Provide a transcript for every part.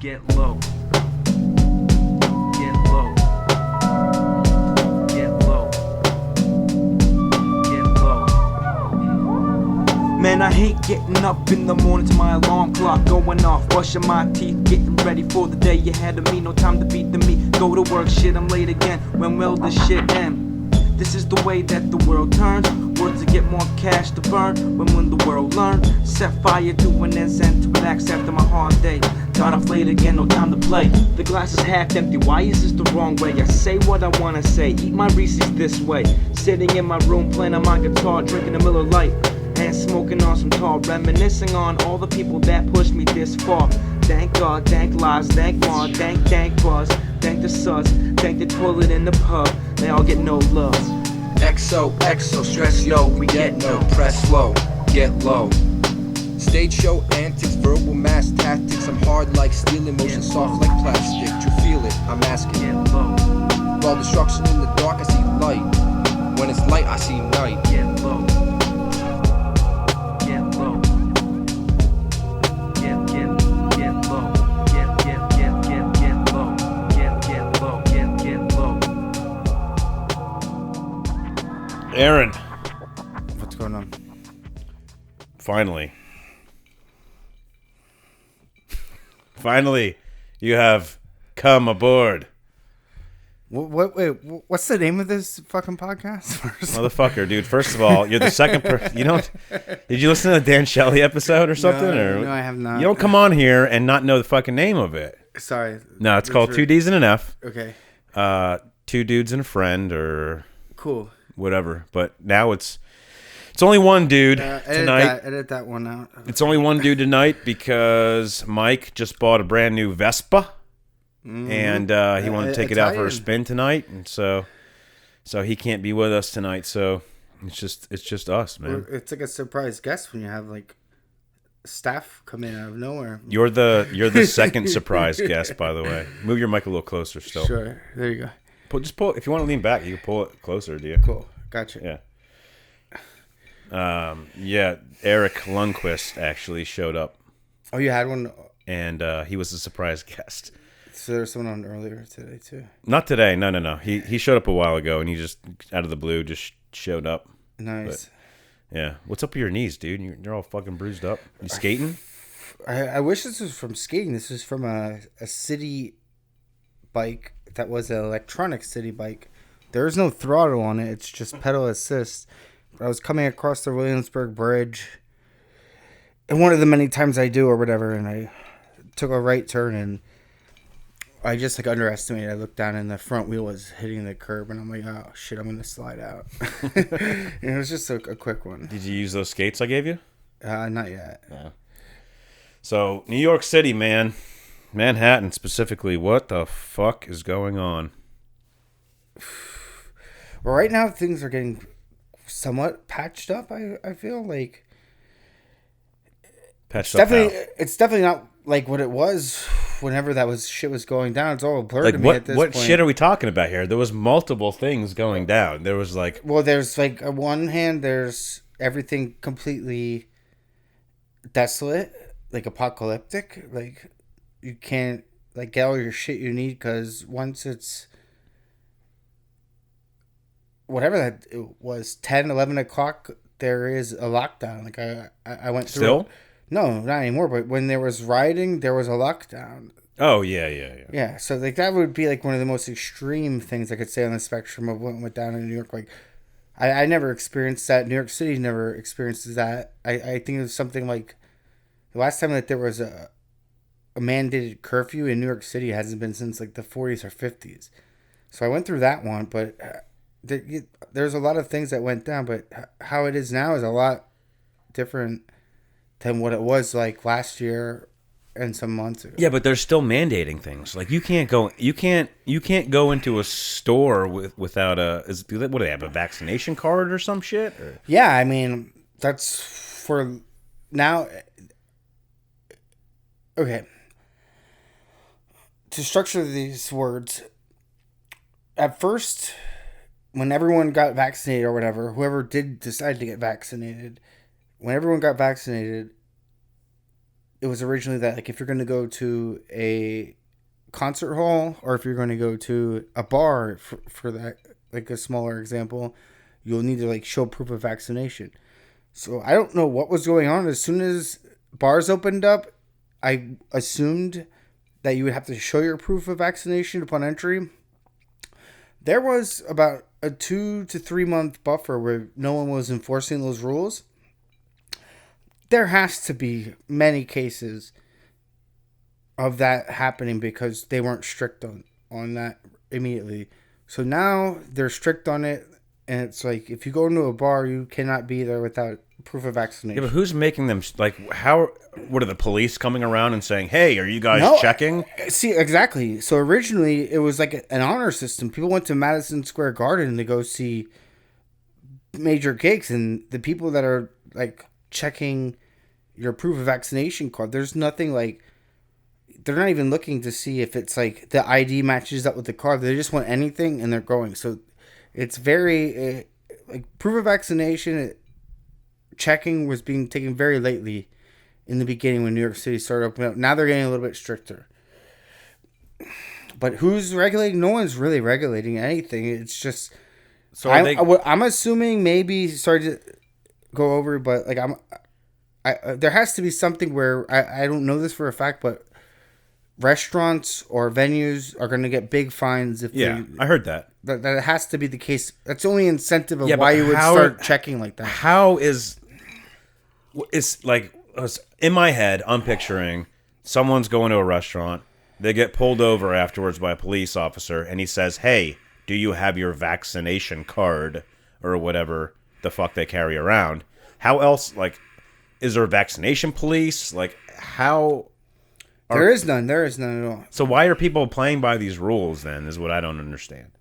Get low. Get low. Get low. Get low. Man, I hate getting up in the morning to my alarm clock going off, brushing my teeth, getting ready for the day ahead of me. No time to beat the meat, go to work, shit, I'm late again. When will this shit end? This is the way that the world turns. Words to get more cash to burn. When will the world learn? Set fire to an incense to relax after my hard day. Got off late again, no time to play. The glass is half empty, why is this the wrong way? I say what I wanna say, eat my Reese's this way. Sitting in my room, playing on my guitar, drinking a Miller Lite, and smoking on some tar, reminiscing on all the people that pushed me this far. Thank God, thank lives, thank Mom, thank Buzz, thank the suds, thank the toilet in the pub. They all get no love. XO, stress yo, we get no, press slow, get low. Stage show antics, verbal mass tactics. I'm hard like steel, emotion soft like plastic. To feel it, I'm asking. Get low. While destruction in the dark, I see light. When it's light, I see night. Get low. Get low. Get low. Get low. Get low. Aaron, What's going on? Finally, you have come aboard. Wait, what's the name of this fucking podcast? Motherfucker, dude. First of all, you're the second you don't. Did you listen to the Dan Shelley episode or something? No, I have not. You don't come on here and not know the fucking name of it. Sorry. No, it's called Two D's and an F. Okay. Two Dudes and a Friend or Cool. whatever. But now it's only one dude tonight. Edit that one out. It's only one dude tonight because Mike just bought a brand new Vespa, and he wanted to take it out for a spin tonight, and so he can't be with us tonight. So it's just us, man. It's like a surprise guest when you have like staff come in out of nowhere. You're the second surprise guest, by the way. Move your mic a little closer still. Sure. There you go. Just pull. If you want to lean back, you can pull it closer. Do you? Cool. Gotcha. Yeah. Yeah, Eric Lundquist actually showed up, Oh, you had one. and he was a surprise guest. So there's someone on earlier today too. Not today, no. He showed up a while ago, and he just out of the blue just showed up. Nice. Yeah, what's up with your knees, dude? You're all fucking bruised up. You skating? I wish this was from skating. This is from a city bike that was an electronic city bike. There is no throttle on it. It's just pedal assist. But I was coming across the Williamsburg Bridge, and one of the many times I do or whatever, and I took a right turn, and I just like underestimated. I looked down, and the front wheel was hitting the curb, and I'm like, oh shit, I'm gonna slide out. And it was just a quick one. Did you use those skates I gave you? Not yet. Yeah. So, New York City, man. Manhattan specifically. What the fuck is going on? Well, right now things are getting somewhat patched up. I feel like Patched up how? it's definitely not like what it was whenever shit was going down. It's all blurred Like to me at this what point. shit are we talking about here? There was multiple things going down. There was like Well, there's like on one hand, there's everything completely desolate, like apocalyptic. Like you can't like get all your shit you need because once it's whatever that it was 10, 11 o'clock, there is a lockdown. Like I went through. still? No, not anymore. But when there was rioting, there was a lockdown. Oh yeah. Yeah, so like that would be like one of the most extreme things I could say on the spectrum of what went down in New York. Like, I never experienced that. New York City never experiences that. I think it was something like the last time that there was a mandated curfew in New York City hasn't been since like the 40s or 50s. So I went through that one, but there's a lot of things that went down. But how it is now is a lot different than what it was like last year and some months ago. Yeah, but they're still mandating things. Like you can't go into a store without what do they have, a vaccination card or some shit? Or? Yeah, I mean, that's for now. Okay. To structure these words, at first, when everyone got vaccinated or whatever, whoever did decide to get vaccinated, when everyone got vaccinated, it was originally that like if you're going to go to a concert hall or if you're going to go to a bar for that, like a smaller example, you'll need to like show proof of vaccination. So I don't know what was going on. As soon as bars opened up, I assumed that you would have to show your proof of vaccination upon entry. There was about a 2 to 3 month buffer where no one was enforcing those rules. There has to be many cases of that happening because they weren't strict on that immediately. So now they're strict on it, and it's like if you go into a bar, you cannot be there without proof of vaccination. Yeah, but who's making them? Like, how? What are the police coming around and saying, "Hey, are you guys checking?" See, exactly. So originally, it was like an honor system. People went to Madison Square Garden to go see major gigs, and the people that are like checking your proof of vaccination card, there's nothing like. They're not even looking to see if it's like the ID matches up with the card. They just want anything, and they're going. So it's very like proof of vaccination checking was being taken very lately in the beginning when New York City started opening up. Now they're getting a little bit stricter. But who's regulating? No one's really regulating anything. It's just so I'm assuming maybe sorry to go over, but like there has to be something where I don't know this for a fact, but restaurants or venues are going to get big fines if I heard that. That has to be the case. That's the only incentive of why you would start checking like that. How is it's like in my head, I'm picturing someone's going to a restaurant, they get pulled over afterwards by a police officer, and he says, "Hey, do you have your vaccination card?" or whatever the fuck they carry around. How else, like, is there a vaccination police? Like, how? There is none. There is none at all. So why are people playing by these rules then, is what I don't understand.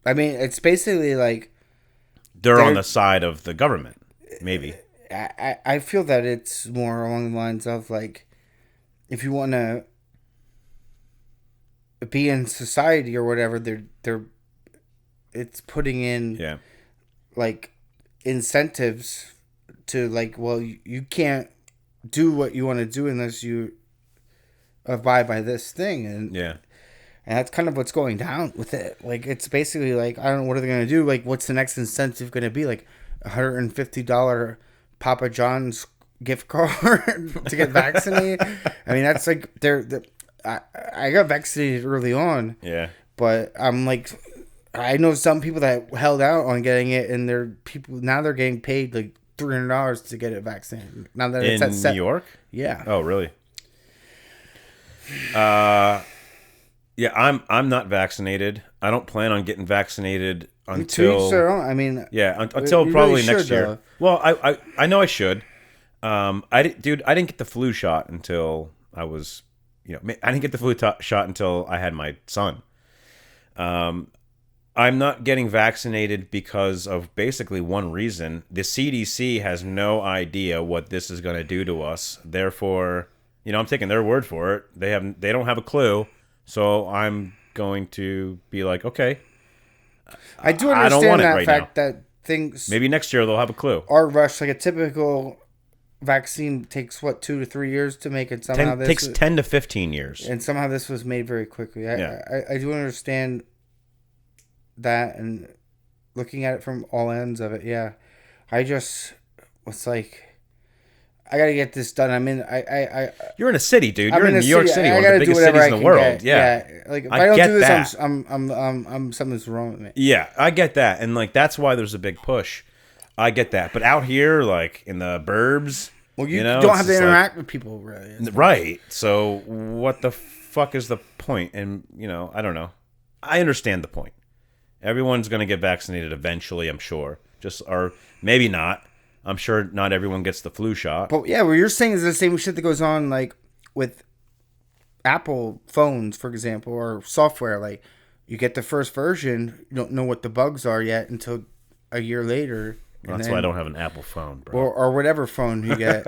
I mean, it's basically like... They're on the side of the government, maybe. I feel that it's more along the lines of, like, if you want to be in society or whatever, it's putting in, like, incentives to, like, well, you can't do what you want to do unless you abide by this thing. And that's kind of what's going down with it. Like, it's basically like, I don't know, what are they going to do? Like, what's the next incentive going to be? Like, $150 Papa John's gift card to get vaccinated? I mean, that's like, I got vaccinated early on. Yeah. But I'm like, I know some people that held out on getting it, and now they're getting paid like $300 to get it vaccinated. Now that it's in New York? Yeah. Oh, really? Yeah, I'm not vaccinated. I don't plan on getting vaccinated until I mean, until probably next year. Though. Well, I know I should. I didn't get the flu shot until I was, I didn't get the flu shot until I had my son. I'm not getting vaccinated because of basically one reason. The CDC has no idea what this is going to do to us. Therefore, I'm taking their word for it. They don't have a clue. So I'm going to be like, okay. I do understand that fact that things maybe next year they'll have a clue. Are rushed. Like a typical vaccine takes 2 to 3 years to make, and somehow this takes 10 to 15 years. And somehow this was made very quickly. I do understand that, and looking at it from all ends of it, I just was like, I gotta get this done. I mean, you're in a city, dude. You're in New York City, one of the biggest cities in the world. Yeah. Like if I don't do this, I'm something's wrong with me. Yeah, I get that, and like that's why there's a big push. I get that, but out here, like in the burbs, well, you don't have to interact with people, really. Right. So what the fuck is the point? And I don't know. I understand the point. Everyone's going to get vaccinated eventually, I'm sure. Or maybe not. I'm sure not everyone gets the flu shot. But yeah, what you're saying is the same shit that goes on like with Apple phones, for example, or software. Like you get the first version, you don't know what the bugs are yet until a year later. Well, that's why I don't have an Apple phone, bro. Or whatever phone you get.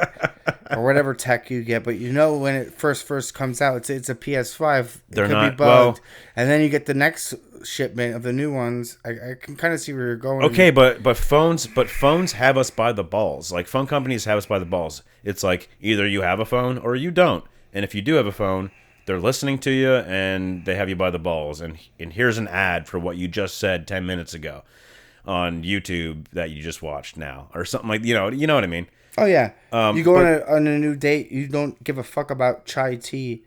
or whatever tech you get. But you know when it first comes out, it's a PS5. They're it could not be bugged, well. and then you get the next shipment of the new ones. I can kind of see where you're going. Okay, but phones have us by the balls. Like phone companies have us by the balls. It's like either you have a phone or you don't. And if you do have a phone, they're listening to you and they have you by the balls. And here's an ad for what you just said 10 minutes ago on YouTube that you just watched now or something like you know what I mean. Oh yeah, you go on a new date. You don't give a fuck about chai tea.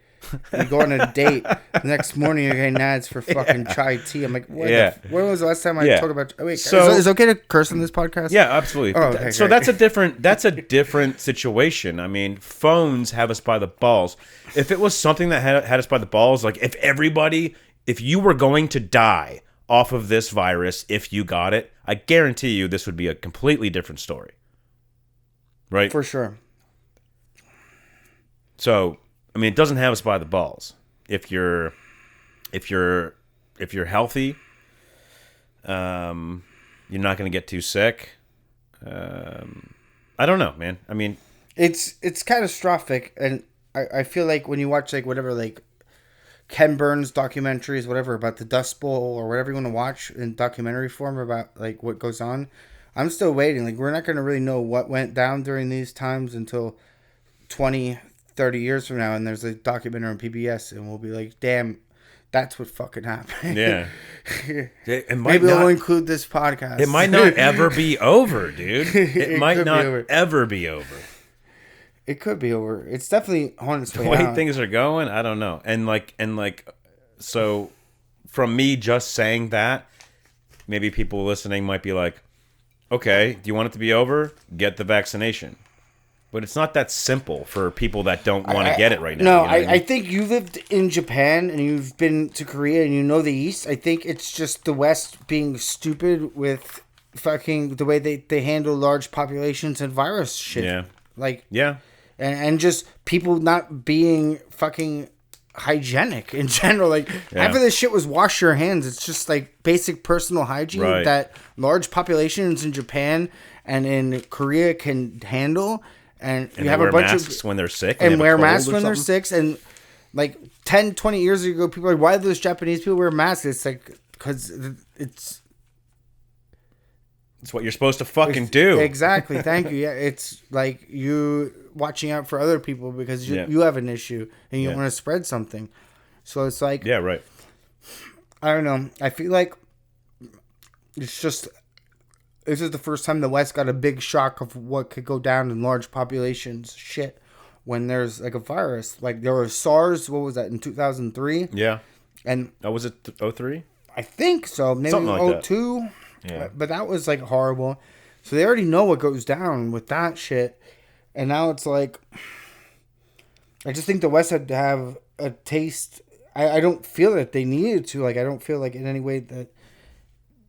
You go on a date. The next morning you're getting ads for fucking chai tea. I'm like, what? Yeah. When was the last time I talked about? Oh, wait, So- is it okay to curse on this podcast? Yeah, absolutely. Oh, okay, so great. that's a different situation. I mean, phones have us by the balls. If it was something that had us by the balls, like if you were going to die off of this virus, if you got it, I guarantee you this would be a completely different story. Right? For sure. So, I mean, it doesn't have us by the balls. If you're healthy, you're not going to get too sick. I don't know, man. I mean, It's catastrophic, and I feel like when you watch like whatever like Ken Burns documentaries, whatever about the Dust Bowl or whatever you want to watch in documentary form about like what goes on, I'm still waiting. Like we're not going to really know what went down during these times until 20, 30 years from now, and there's a documentary on PBS, and we'll be like, damn, that's what fucking happened. yeah. It might Maybe not, we'll include this podcast. it might not ever be over, dude. It might could be not over. ever be over. It could be over. It's definitely on its way The way out. things are going, I don't know. And so from me just saying that, maybe people listening might be like, okay, do you want it to be over? Get the vaccination. But it's not that simple for people that don't want to get it right now. No, you know what I I mean? think you lived in Japan and you've been to Korea and you know the East. I think it's just the West being stupid with fucking the way they handle large populations and virus shit. Yeah. Like, Yeah. and just people not being fucking hygienic in general. Like, half of this shit was wash your hands. It's just like basic personal hygiene Right. that large populations in Japan and in Korea can handle. And you they have wear a bunch masks of when they're sick. when they and have a wear cold masks or when they're something. sick. And like 10, 20 years ago, people were like, why do those Japanese people wear masks? It's like, because it's It's what you're supposed to fucking do. exactly. Thank you. Yeah, it's like you watching out for other people because you, Yeah. you have an issue and you Yeah. want to spread something. So it's like, Yeah, right. I don't know. I feel like it's just this is the first time the West got a big shock of what could go down in large populations. Shit, when there's like a virus, like there was SARS. What was that in 2003? Yeah. And Oh, was it 03? I think so. Maybe Something like that. 02. Yeah. But that was like horrible. So they already know what goes down with that shit. And now it's like, I just think the West had to have a taste. I don't feel that they needed to. Like, I don't feel like in any way that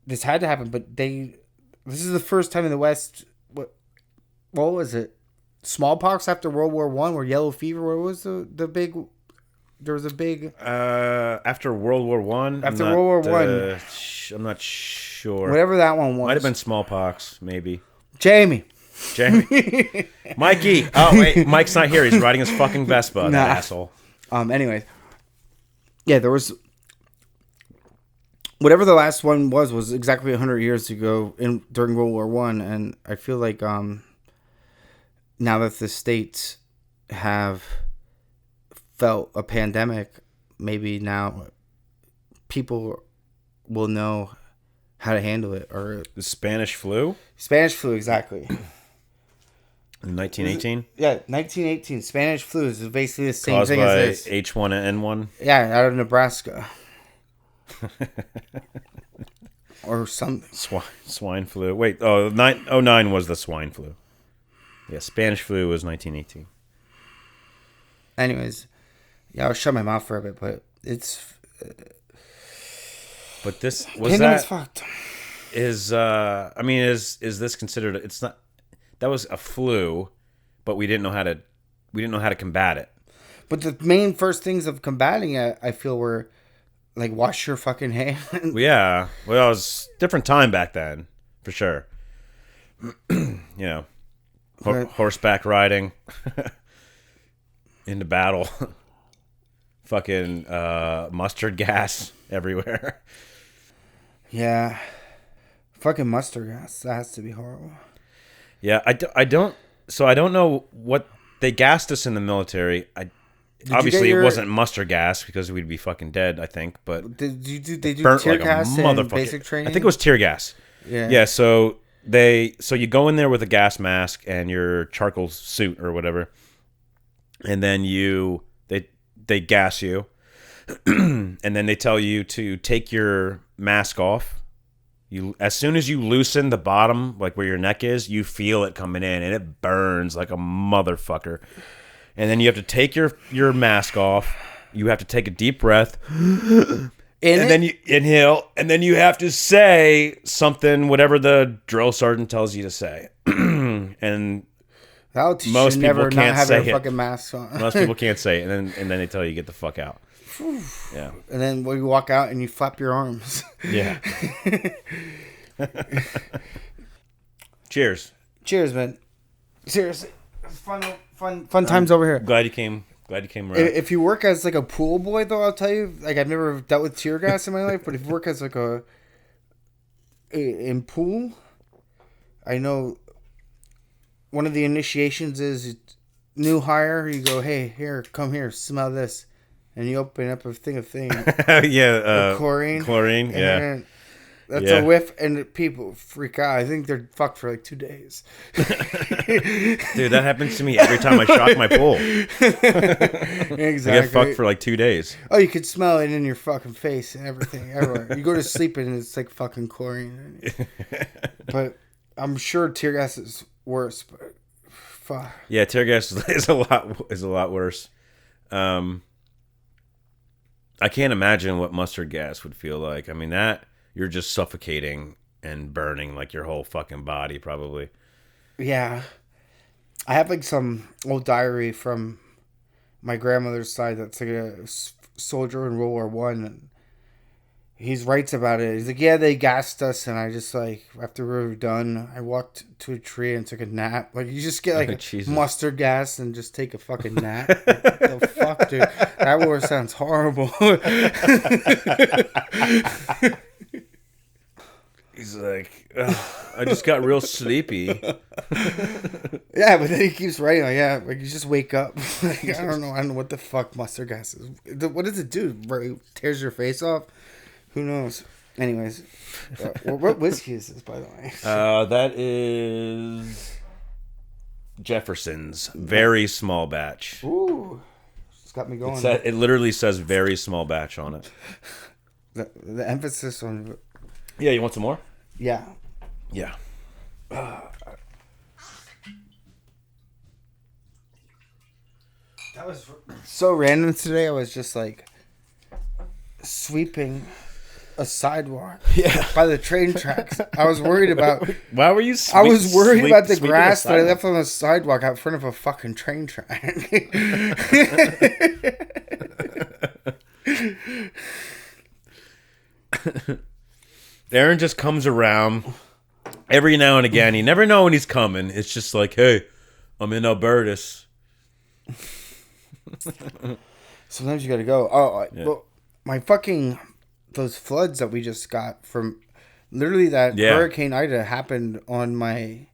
this had to happen. But this is the first time in the West. What was it? Smallpox after World War One, or yellow fever? What was the big? There was a big. After World War One. After World War I. I'm not sure. Whatever that one was. Might have been smallpox, maybe. Jamie. Jamie. Mikey. Oh, wait. Mike's not here. He's riding his fucking Vespa, that Nah. asshole. Anyways. Yeah, there was whatever the last one was exactly 100 years ago during World War One, and I feel like now that the states have felt a pandemic, maybe now people will know how to handle it. Or The Spanish flu Spanish flu, exactly. in 1918, Yeah, 1918 Spanish flu is basically the same caused thing by as this. H1N1. Yeah, out of Nebraska. Or something. Swine flu. Wait, 09 was the swine flu. Yeah, Spanish flu was 1918. Anyways, yeah, I'll shut my mouth for a bit, but it's But this was pandemic's that fucked. is I mean is this considered? It's not. That was a flu, but we didn't know how to combat it. But the main first things of combating it, I feel, were like wash your fucking hands. Yeah, well, it was a different time back then, for sure. You know, Right. horseback riding. into battle. Fucking mustard gas everywhere. Yeah. Fucking mustard gas. That has to be horrible. Yeah, I don't. So I don't know what they gassed us in the military. Obviously it wasn't mustard gas because we'd be fucking dead. I think, but did you do they do burnt tear like gas a in motherfucker. basic training? I think it was tear gas. Yeah. Yeah. So you go in there with a gas mask and your charcoal suit or whatever, and then they gas you, and then they tell you to take your mask off. As soon as you loosen the bottom, like where your neck is, you feel it coming in, and it burns like a motherfucker. And then you have to take your mask off. You have to take a deep breath, and then you inhale, and then you have to say something, whatever the drill sergeant tells you to say. And most people can't say it. Fucking masks on. Most people can't say it, and then they tell you to get the fuck out. Yeah. And then when you walk out and you flap your arms. Yeah. Cheers. Cheers, man. Seriously, fun times over here. Glad you came around. If you work as like a pool boy, though, I'll tell you, like I've never dealt with tear gas in my life, but if you work as like in pool, I know one of the initiations is new hire. You go, hey, come here, smell this. And you open up a thing yeah, chlorine. Chlorine, yeah. That's a whiff, and people freak out. I think they're fucked for like 2 days. Dude, that happens to me every time I shock my pool. Exactly. I get fucked for like 2 days. Oh, you could smell it in your fucking face and everything, everywhere. You go to sleep and it's like fucking chlorine. But I'm sure tear gas is worse. But fuck. Yeah, tear gas is a lot worse. I can't imagine what mustard gas would feel like. I mean, that you're just suffocating and burning like your whole fucking body, probably. Yeah, I have like some old diary from my grandmother's side that's like a soldier in World War One, and he writes about it. He's like, yeah, they gassed us, and I just like after we were done, I walked to a tree and took a nap. Like you just get like mustard gas and just take a fucking nap. Like, the fuck, dude, that war sounds horrible. He's like, I just got real sleepy. Yeah, but then he keeps writing like, yeah, like you just wake up. Like, I don't know what the fuck mustard gas is. What does it do? It tears your face off? Who knows? Anyways, what whiskey is this, by the way? That is Jefferson's very small batch. Ooh, it's got me going. It literally says very small batch on it. The emphasis on. Yeah, you want some more? Yeah. Yeah. That was so random today. I was just like sweeping a sidewalk by the train tracks. I was worried about. Why were you? I was worried about the grass that I left on the sidewalk out front of a fucking train track. Aaron just comes around every now and again. You never know when he's coming. It's just like, hey, I'm in Albertus. Sometimes you gotta go. Oh, yeah. Well, my fucking those floods that we just got from literally that Hurricane Ida happened on my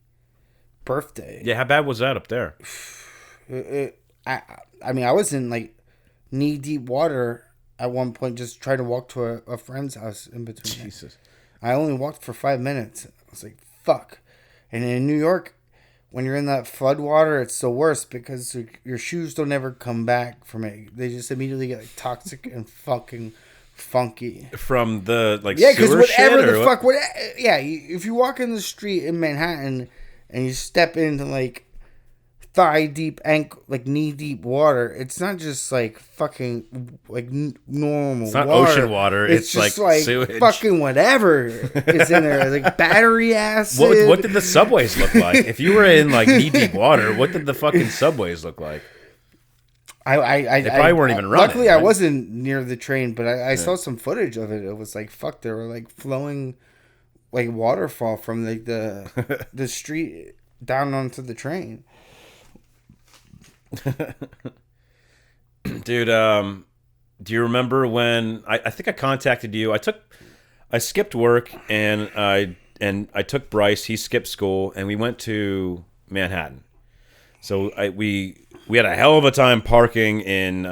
birthday. Yeah, how bad was that up there? I mean, I was in like knee deep water at one point, just trying to walk to a friend's house in between. Jesus. I only walked for 5 minutes. I was like, fuck. And in New York, when you're in that flood water, it's the worst because your shoes don't ever come back from it. They just immediately get like toxic and fucking funky. From the like because whatever the fuck. If you walk in the street in Manhattan and you step into like thigh deep, like knee deep water, it's not just like fucking like normal. It's not water. Ocean water. It's just like sewage. Fucking whatever is in there, like battery acid. What did the subways look like? If you were in like knee deep water, what did the fucking subways look like? They probably weren't even running. Luckily, right? I wasn't near the train, but I saw some footage of it. It was like fuck. There were like flowing, like waterfall from like the street down onto the train. Dude, do you remember when I think I contacted you? I skipped work and I took Bryce. He skipped school, and we went to Manhattan. So we had a hell of a time parking in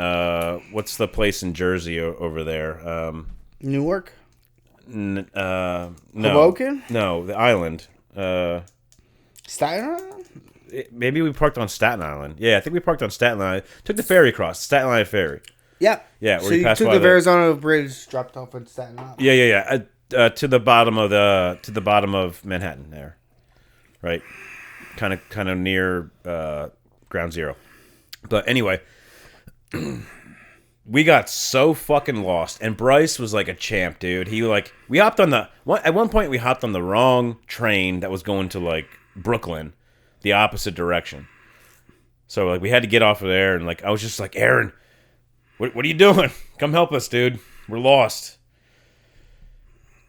what's the place in Jersey over there? Newark? No, Hoboken? No, the island. Staten Island? Maybe we parked on Staten Island. Yeah, I think we parked on Staten Island. Took the ferry across, Staten Island ferry. Yeah. Yeah, So you took the Verrazano Bridge, dropped off at Staten Island. Yeah. To the bottom of Manhattan there, right? Kind of near Ground Zero. But anyway, we got so fucking lost, and Bryce was like a champ, dude. We hopped on at one point we hopped on the wrong train that was going to like Brooklyn, the opposite direction. So like we had to get off of there, and like I was just like, Aaron, what are you doing? Come help us, dude. We're lost.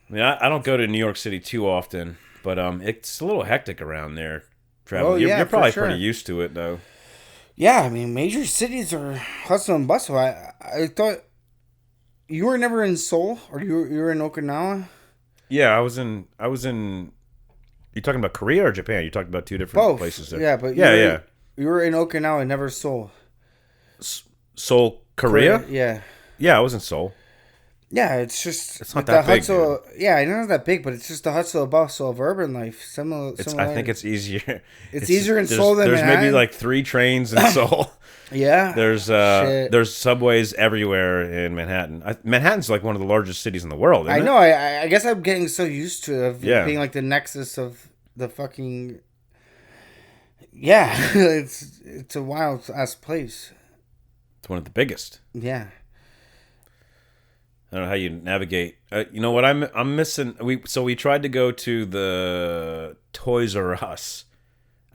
I mean, I don't go to New York City too often, but it's a little hectic around there. Traveling. Oh, yeah, You're probably for sure. pretty used to it, though. Yeah, I mean, major cities are hustle and bustle. I thought you were never in Seoul, or you were in Okinawa. Yeah, I was in. You talking about Korea or Japan? You talked about two different Both places there. Yeah, but you were in Okinawa, never Seoul. Seoul, Korea? Yeah. Yeah, I was in Seoul. Yeah, it's just It's not the that big, hustle. Yeah, I know it's not that big, but it's just the hustle and bustle of urban life. Similar. I think it's easier. It's easier in Seoul than there's Manhattan. maybe like 3 trains in Seoul. Yeah. There's subways everywhere in Manhattan. Manhattan's like one of the largest cities in the world. Isn't I know. I guess I'm getting so used to it being like the nexus of the fucking. Yeah, it's a wild ass place. It's one of the biggest. Yeah. I don't know how you navigate. You know what I'm missing? We tried to go to the Toys R Us.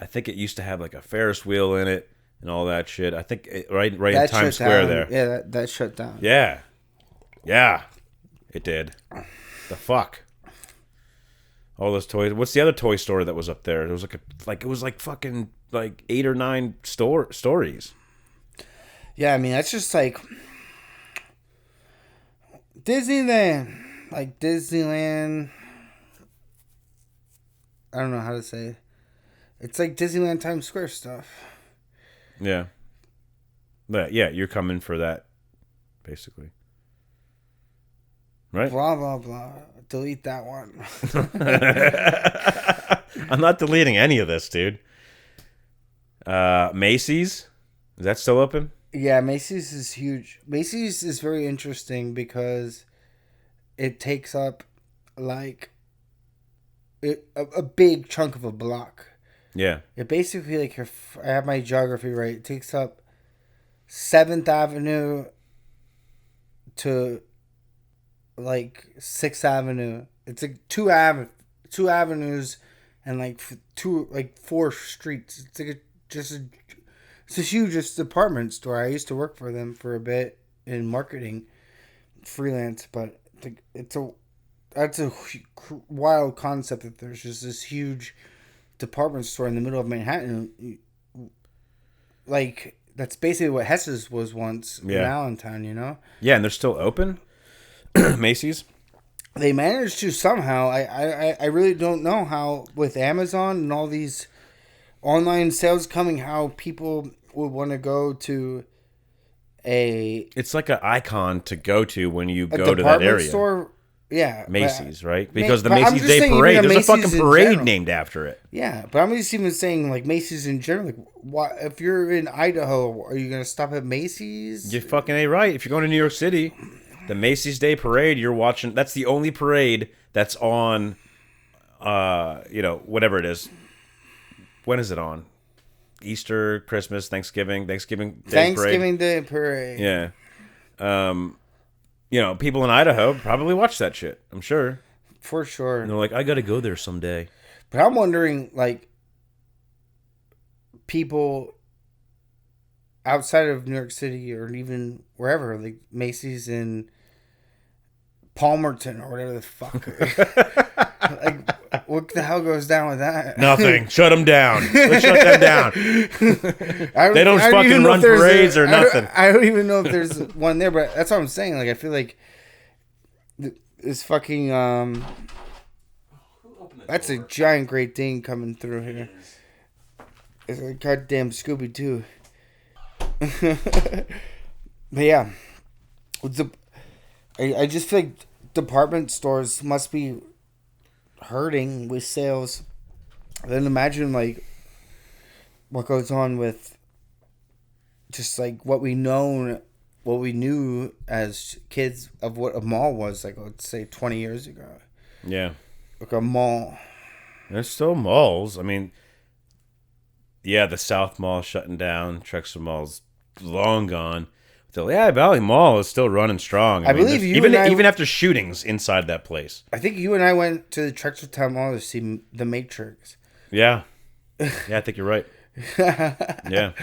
I think it used to have like a Ferris wheel in it and all that shit. I think right in Times Square there. Yeah, that shut down. Yeah, it did. The fuck. All those toys. What's the other toy store that was up there? It was it was fucking 8 or 9 stories. Yeah, I mean that's just like Disneyland. Like Disneyland. I don't know how to say it. It's like Disneyland Times Square stuff. Yeah. But yeah, you're coming for that, basically. Right? Blah, blah, blah. Delete that one. I'm not deleting any of this, dude. Macy's? Is that still open? Yeah, Macy's is huge. Macy's is very interesting because it takes up like a big chunk of a block. Yeah. It basically like I have my geography right. It takes up 7th Avenue to like 6th Avenue. It's like two avenues and like 4 streets. It's like it's the hugest department store. I used to work for them for a bit in marketing, freelance, but that's a wild concept that there's just this huge department store in the middle of Manhattan. Like that's basically what Hess's was once in Allentown, you know? Yeah, and they're still open? Macy's? They managed to somehow. I really don't know how with Amazon and all these online sales coming, how people would want to go to it's like an icon to go to when you go to that area. Store, yeah, Macy's, right? Because the but I'm Macy's just Day saying Parade, even there's a Macy's fucking in parade general. named after it. Yeah, but I'm just even saying like Macy's in general. Like, why, if you're in Idaho, are you gonna stop at Macy's? You're fucking A right. If you're going to New York City, the Macy's Day Parade, you're watching. That's the only parade that's on. Whatever it is. When is it on? Easter, Christmas, Thanksgiving Day Thanksgiving Day Parade. Yeah. People in Idaho probably watch that shit, I'm sure. For sure. And they're like, I gotta go there someday. But I'm wondering, like, people outside of New York City or even wherever, like Macy's in Palmerton or whatever the fuck. Like, What the hell goes down with that? Nothing. Shut them down. Let's shut them down. They don't fucking run parades or nothing. I don't even know if there's one there, but that's what I'm saying. Like, I feel like this fucking that's a giant Great Dane coming through here. It's a goddamn Scooby Doo. But yeah, I just feel like department stores must be hurting with sales. Then imagine like what goes on with just like what we knew as kids of what a mall was, like, let's say 20 years ago. Yeah. Like a mall. There's still malls. I mean, yeah, the South Mall shutting down. Trexler Mall's long gone. The Lehigh Valley Mall is still running strong. I believe you even and I- even after shootings inside that place. I think you and I went to the Trexlertown Mall to see The Matrix. Yeah. Yeah, I think you're right. Yeah.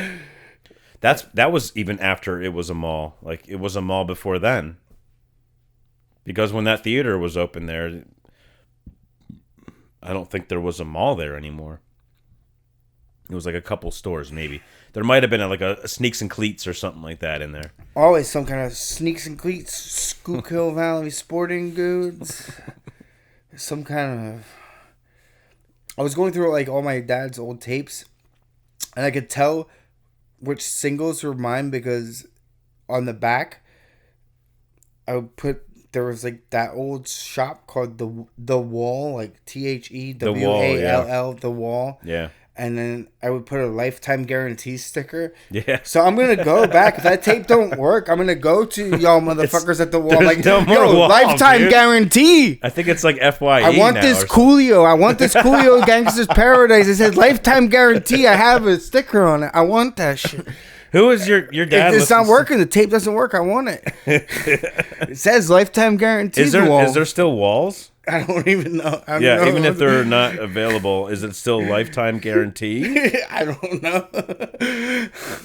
That was even after it was a mall. Like, it was a mall before then. Because when that theater was open there, I don't think there was a mall there anymore. It was like a couple stores, maybe. There might have been like a Sneaks and Cleats or something like that in there. Always some kind of Sneaks and Cleats, Schuylkill Valley Sporting Goods. Some kind of... I was going through like all my dad's old tapes, and I could tell which singles were mine because on the back, I would put... There was like that old shop called the Wall, like THEWALL, The Wall. Yeah. And then I would put a lifetime guarantee sticker. Yeah. So I'm gonna go back. If that tape don't work, I'm gonna go to y'all motherfuckers at the wall. There's Like, no more yo, wall, lifetime dude. guarantee. I think it's like FYE. I want now this or something. Coolio. I want this Coolio Gangsters Paradise. It says lifetime guarantee. I have a sticker on it. I want that shit. Who is your dad? If it's not listens- working, the tape doesn't work. I want it. It says lifetime guarantee. Is the wall. there still walls? I don't even know. I don't Yeah, know. even if they're not available, is it still lifetime guarantee? I don't know.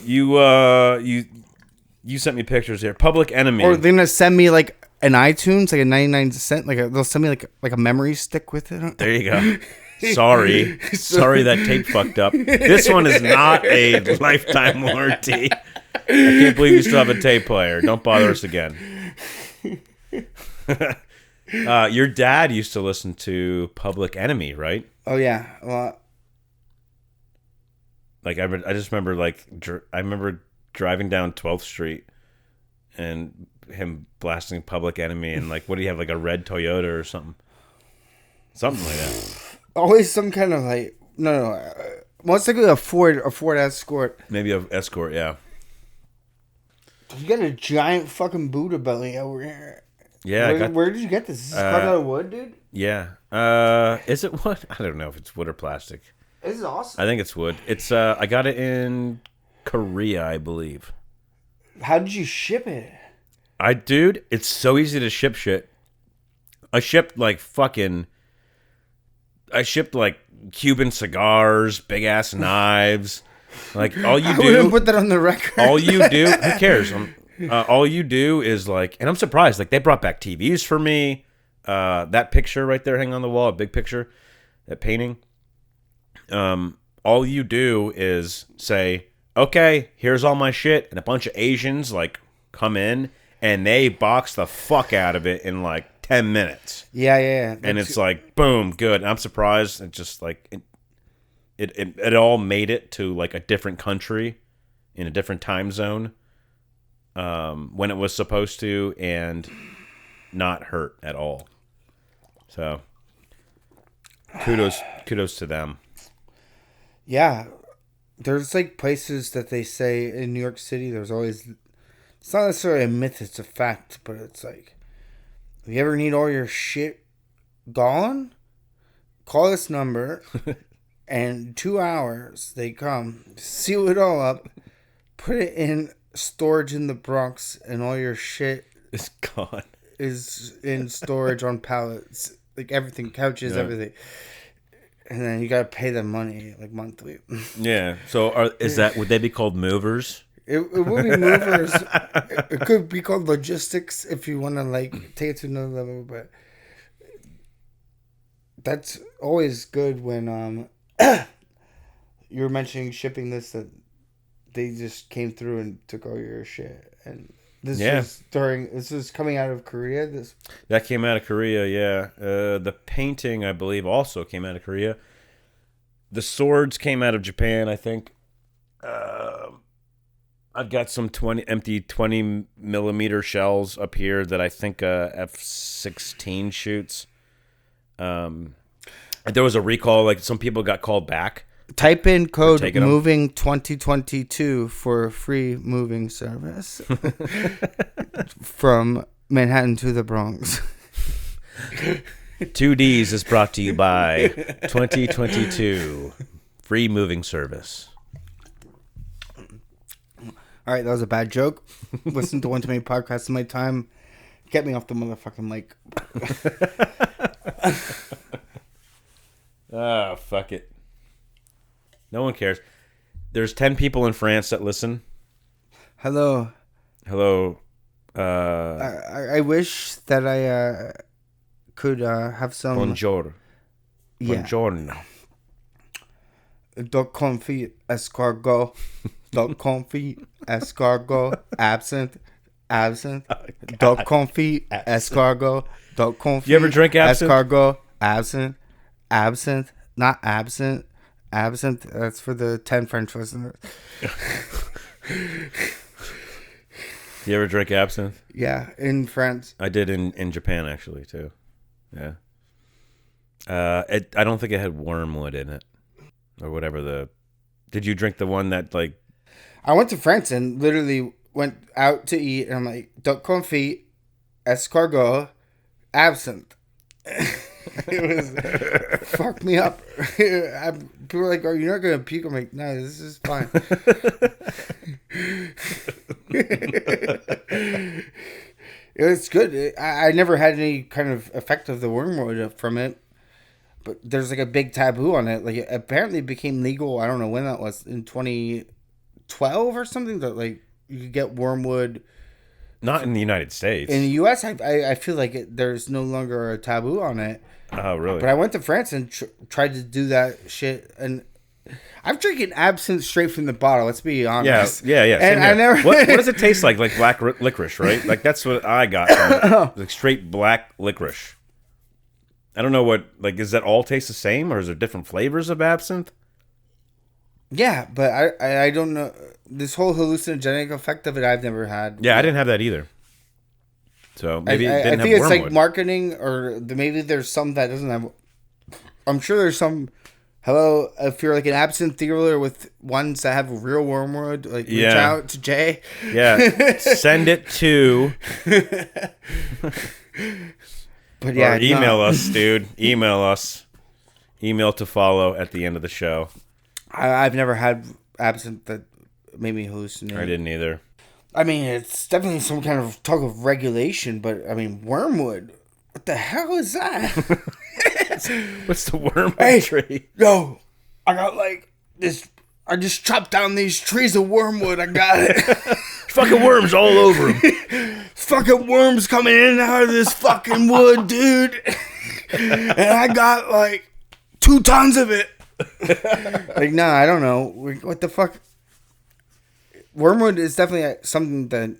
You sent me pictures here. Public Enemy. Or they're gonna send me like an iTunes, like a 99 cent, they'll send me like a memory stick with it. There you go. Sorry that tape fucked up. This one is not a lifetime warranty. I can't believe you still have a tape player. Don't bother us again. Your dad used to listen to Public Enemy, right? Oh yeah, well, Like I just remember I remember driving down 12th Street and him blasting Public Enemy and like, what do you have, like a red Toyota or something like that. always some kind of like most likely a Ford Escort. Maybe a Escort, yeah. You got a giant fucking Buddha belly over here. Yeah, Where did you get this? Is this cut out of wood, dude? yeah. Is it wood? I don't know if it's wood or plastic. This is awesome. I think it's wood. It's I got it in Korea, I believe. How did you ship it? Dude, it's so easy to ship shit. I shipped like Cuban cigars, big ass knives. Like all you I wouldn't do, put that on the record. all you do, who cares? All you do is like, and I'm surprised. Like they brought back TVs for me. That picture right there, hanging on the wall, a big picture, that painting. All you do is say, okay, here's all my shit, and a bunch of Asians like come in and they box the fuck out of it in like 10 minutes. Yeah. And it's like, boom, good. And I'm surprised. It's just like it all made it to like a different country in a different time zone when it was supposed to, and not hurt at all. So kudos to them. Yeah, there's like places that they say in New York City. There's always, it's not necessarily a myth, it's a fact, but it's like, if you ever need all your shit gone, call this number, and 2 hours they come, seal it all up, put it in storage in the Bronx, and all your shit It's gone. is in storage on pallets, like everything, couches, Yeah. everything. And then you gotta pay them money like monthly. Yeah. So would they be called movers? It would be movers. It could be called logistics if you want to like take it to another level. But That's always good when you're mentioning shipping this, that they just came through and took all your shit. And this was coming out of Korea. That came out of Korea, yeah. The painting, I believe, also came out of Korea. The swords came out of Japan, I think. I've got some empty 20 millimeter shells up here that I think F-16 shoots. There was a recall, like some people got called back. Type in code moving 2022 for free moving service from Manhattan to the Bronx. 2Ds is brought to you by 2022 free moving service. All right, that was a bad joke. Listen to one too many podcasts in my time. Get me off the motherfucking mic. Oh, fuck it. No one cares. There's 10 people in France that listen. Hello. I wish that I could have some... Bonjour. Yeah. Buongiorno. Don't confit escargot. Don't confit escargot. Absinthe. Don't confit escargot. Don't confit. You ever drink absinthe? Escargot. Absinthe. Not absent. Absinthe. That's for the 10 French listeners. You ever drink absinthe? Yeah, in France. I did in Japan, actually, too. Yeah. I don't think it had wormwood in it. Or whatever Did you drink the one that, like... I went to France and literally went out to eat, and I'm like, duck confit, escargot, absinthe. It was... fucked me up. People were like, are you not going to puke? I'm like, no, this is fine. It was good. I never had any kind of effect of the wormwood from it. But there's like a big taboo on it. Like it apparently became legal. I don't know when that was, in 2012 or something. That like you could get wormwood. Not in the United States. In the U.S., I feel like there's no longer a taboo on it. Oh, really? But I went to France and tried to do that shit, and I'm drinking absinthe straight from the bottle. Let's be honest. Yeah. And I never. What does it taste like? Like black licorice, right? Like that's what I got from it. Like straight black licorice. I don't know does that all taste the same, or is there different flavors of absinthe? Yeah, but I don't know. This whole hallucinogenic effect of it, I've never had. Yeah, I didn't have that either. So maybe it didn't I think have it's wormwood. like marketing, or maybe there's some that doesn't have. I'm sure there's some. Hello, if you're like an absinthe dealer with ones that have real wormwood, like reach out to Jay. Yeah, send it to. But yeah, or email us, dude. Email us. Email to follow at the end of the show. I've never had absinthe that made me hallucinate. I didn't either. I mean, it's definitely some kind of talk of regulation, but I mean, wormwood. What the hell is that? What's the wormwood tree? Yo, I got like this. I just chopped down these trees of wormwood. I got it. Fucking worms all over them. Fucking worms coming in and out of this fucking wood, dude. And I got like 2 tons of it. Like, nah, I don't know. What the fuck? Wormwood is definitely something that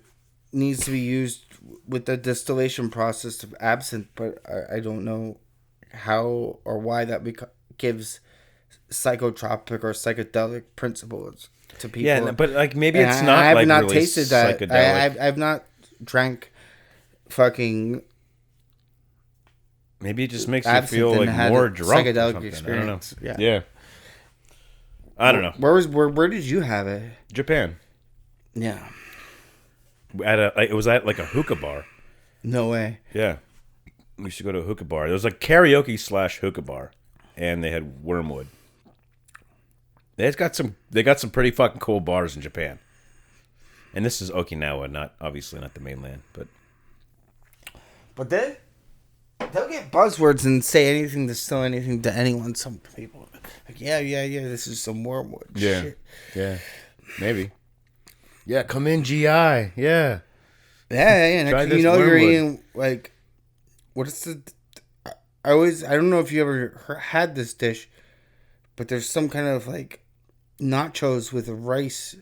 needs to be used with the distillation process of absinthe, but I don't know how or why that gives psychotropic or psychedelic principles to people. Yeah, but like maybe it's and not. I have like not really tasted that. psychedelic. I've not drank fucking. Maybe it just makes you absinthe feel and like had more a drunk. Or psychedelic something. experience. I don't know. Yeah. I don't know. Where did you have it? Japan. Yeah. It was at like a hookah bar. No way. Yeah. We used to go to a hookah bar. There was a karaoke / hookah bar, and they had wormwood. They got some pretty fucking cool bars in Japan. And this is Okinawa, obviously not the mainland, but they'll get buzzwords and say anything to sell anything to anyone. Some people like, yeah, this is some wormwood shit. Yeah. Maybe. Yeah, come in, GI. Yeah. Yeah. Try And this you're wormwood. eating like, what is the? I don't know if you ever had this dish, but there's some kind of like nachos with a rice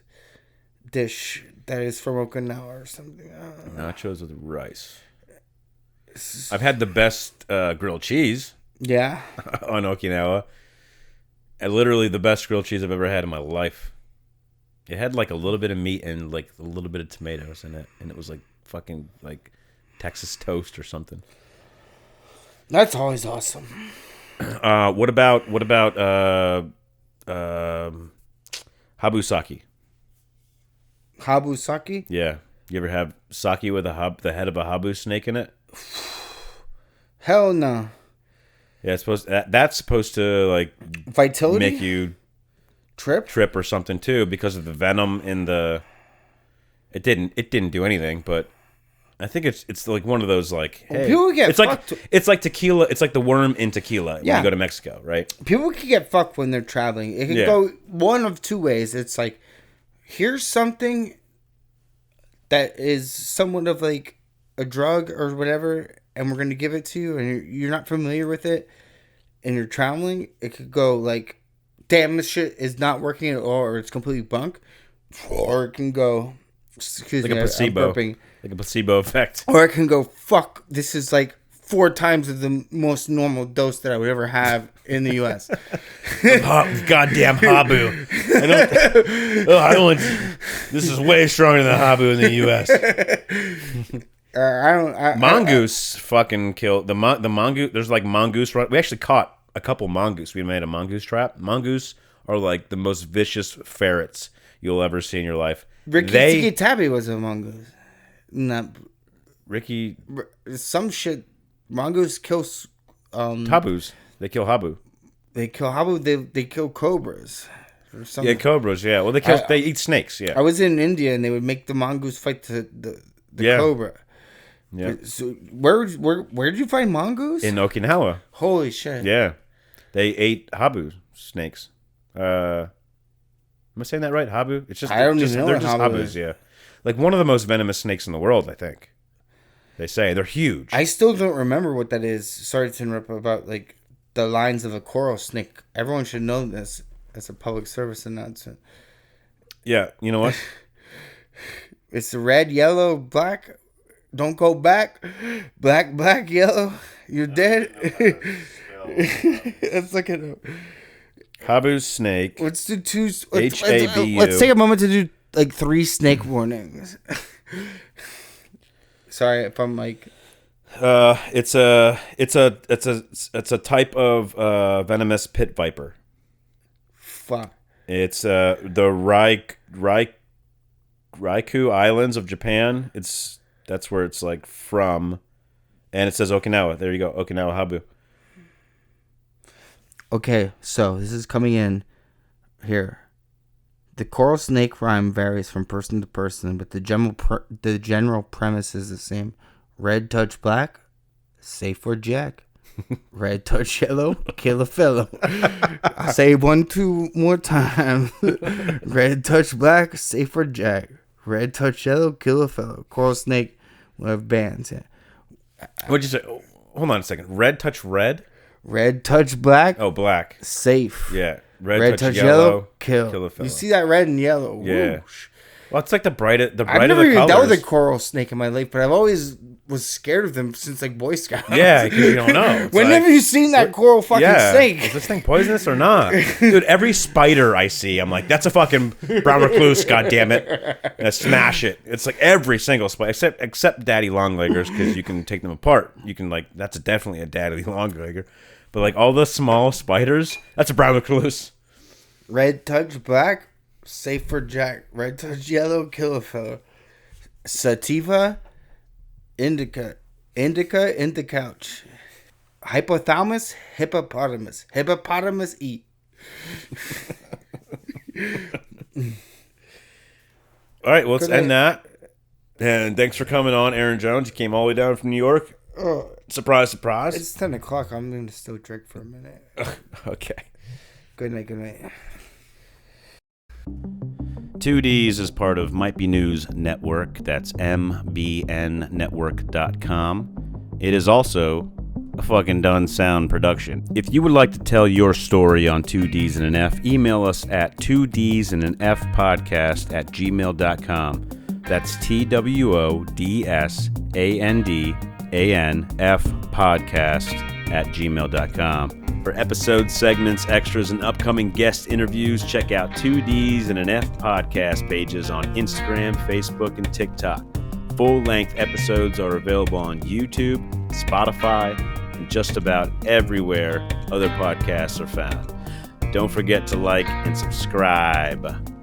dish that is from Okinawa or something. Nachos with rice. I've had the best grilled cheese Yeah. on Okinawa. And literally the best grilled cheese I've ever had in my life. It had like a little bit of meat and like a little bit of tomatoes in it, and it was like fucking like Texas toast or something. That's always awesome. What about habusaki? Habu sake? Yeah, you ever have sake with the head of a habu snake in it? Hell no. Yeah, that's supposed to like Vitality? make you Trip or something too because of the venom in the. It didn't do anything, but I think it's like one of those like hey, people get it's like fucked. it's like tequila. It's like the worm in tequila when Yeah. you go to Mexico, right? People can get fucked when they're traveling. It can Yeah. go one of two ways. It's like, here's something that is somewhat of like a drug or whatever, and we're going to give it to you, and you're not familiar with it, and you're traveling. It could go like, damn, this shit is not working at all, or it's completely bunk. Or it can go, excuse Like me, a I'm placebo, burping. like a placebo effect. Or it can go, fuck, this is like 4 times of the most normal dose that I would ever have in the U.S. Goddamn habu! This is way stronger than habu in the U.S. Mongoose fucking killed the mongoose. There's like mongoose. We actually caught a couple mongoose. We made a mongoose trap. Mongoose are like the most vicious ferrets you'll ever see in your life. Ricky Tiki Tabby was a mongoose. Not Ricky some shit. Mongoose kills. Habus. They kill habu. They kill habu. They kill cobras. Or something. Yeah, cobras. Yeah. Well, they eat snakes. Yeah. I was in India and they would make the mongoose fight the Yeah. cobra. Yeah. So where did you find mongoose? In Okinawa. Holy shit. Yeah. They ate habu snakes. Am I saying that right? Habu? It's just I don't even know they're what just habu habus, is. yeah. Like one of the most venomous snakes in the world, I think. They say they're huge. I still don't remember what that is. Sorry to interrupt about like the lines of a coral snake. Everyone should know this as a public service announcement. Yeah, you know what? It's the red, yellow, black. Don't go back. Black, black, yellow. You're dead. Let's look it up. Habu snake. Let's do two. HABU. Let's take a moment to do like 3 snake warnings. Sorry if I'm like. It's a type of venomous pit viper. Fuck. It's the Ryukyu Islands of Japan. That's where it's like from, and it says Okinawa. There you go, Okinawa habu. Okay, so this is coming in here. The coral snake rhyme varies from person to person, but the general premise is the same. Red touch black, safe for Jack. Red touch yellow, kill a fellow. I say 1, 2 more times. Red touch black, safe for Jack. Red touch yellow, kill a fellow. Coral snake will have bands. Yeah. What'd you say? Oh, hold on a second. Red touch red. Red touch black, Oh, black. safe. Yeah. Red touch yellow, kill a fellow. You see that red and yellow? Yeah. Whoosh. Well, it's like the bright I've of never the even colors. dealt with a coral snake in my life, but I've always was scared of them since like Boy Scouts. Yeah, because you don't know. It's When like, have you seen that coral fucking Is snake? this thing poisonous or not? Dude, every spider I see, I'm like, that's a fucking brown recluse, goddammit. And I smash it. It's like every single spider, except daddy longleggers, because you can take them apart. You can like, that's definitely a daddy longlegger. But like all the small spiders, that's a brown recluse. Red touch black, safe for Jack. Red touch yellow, kill a fellow. Sativa, indica in the couch. Hypothalamus, hippopotamus eat. All right, well, let's Good end night. that. And thanks for coming on, Aaron Jones. You came all the way down from New York. Surprise, surprise. It's 10 o'clock. I'm going to still drink for a minute. Okay. Good night, good night. 2Ds is part of Might Be News Network. That's mbnnetwork.com. It is also a fucking done sound production. If you would like to tell your story on 2Ds and an F, email us at 2Ds and an F podcast at gmail.com. That's TWODSANDANF podcast at gmail.com. For episode segments, extras, and upcoming guest interviews, check out 2Ds and an F podcast pages on Instagram, Facebook, and TikTok. Full-length episodes are available on YouTube, Spotify, and just about everywhere other podcasts are found. Don't forget to like and subscribe.